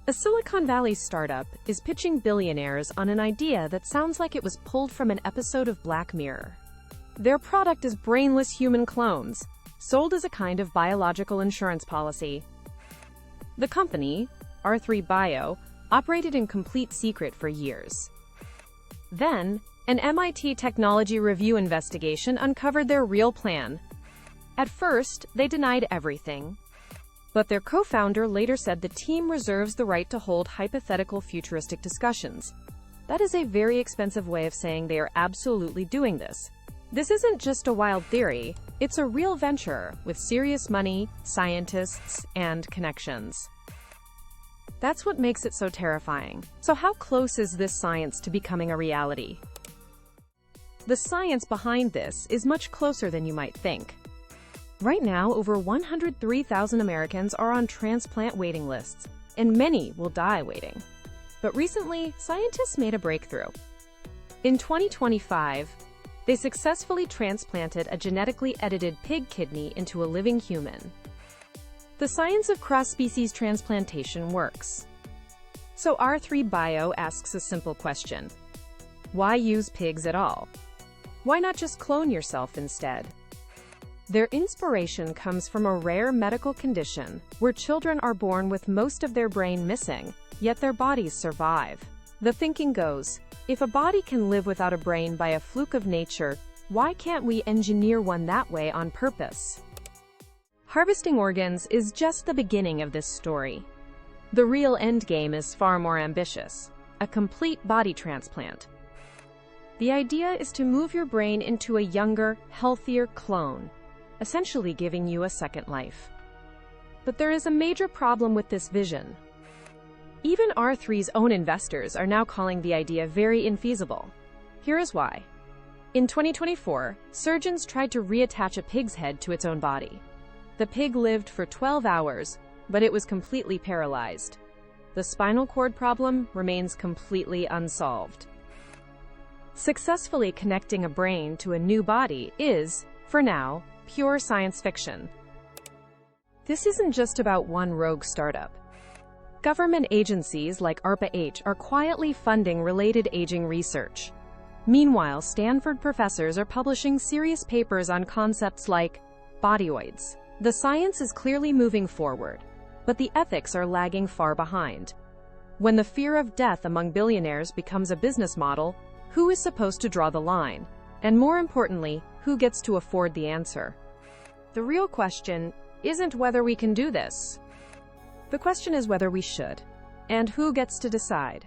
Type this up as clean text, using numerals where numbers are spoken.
A Silicon Valley startup is pitching billionaires on an idea that sounds like it was pulled from an episode of Black Mirror. Their product is brainless human clones, sold as a kind of biological insurance policy. The company, R3 Bio, operated in complete secret for years. Then, an MIT Technology Review investigation uncovered their real plan. At first, they denied everything. But their co-founder later said the team reserves the right to hold hypothetical futuristic discussions. That is a very expensive way of saying they are absolutely doing this. This isn't just a wild theory, it's a real venture with serious money, scientists, and connections. That's what makes it so terrifying. So how close is this science to becoming a reality? The science behind this is much closer than you might think. Right now, over 103,000 Americans are on transplant waiting lists, and many will die waiting. But recently, scientists made a breakthrough. In 2025, they successfully transplanted a genetically edited pig kidney into a living human. The science of cross-species transplantation works. So R3 Bio asks a simple question. Why use pigs at all? Why not just clone yourself instead? Their inspiration comes from a rare medical condition where children are born with most of their brain missing, yet their bodies survive. The thinking goes, if a body can live without a brain by a fluke of nature, why can't we engineer one that way on purpose? Harvesting organs is just the beginning of this story. The real endgame is far more ambitious: a complete body transplant. The idea is to move your brain into a younger, healthier clone, essentially giving you a second life. But there is a major problem with this vision. Even R3's own investors are now calling the idea very infeasible. Here is why. In 2024, surgeons tried to reattach a pig's head to its own body. The pig lived for 12 hours, but it was completely paralyzed. The spinal cord problem remains completely unsolved. Successfully connecting a brain to a new body is, for now, pure science fiction. This isn't just about one rogue startup. Government agencies like ARPA-H are quietly funding related aging research. Meanwhile, Stanford professors are publishing serious papers on concepts like bodyoids. The science is clearly moving forward, but the ethics are lagging far behind. When the fear of death among billionaires becomes a business model, who is supposed to draw the line? And more importantly, who gets to afford the answer? The real question isn't whether we can do this. The question is whether we should, and who gets to decide.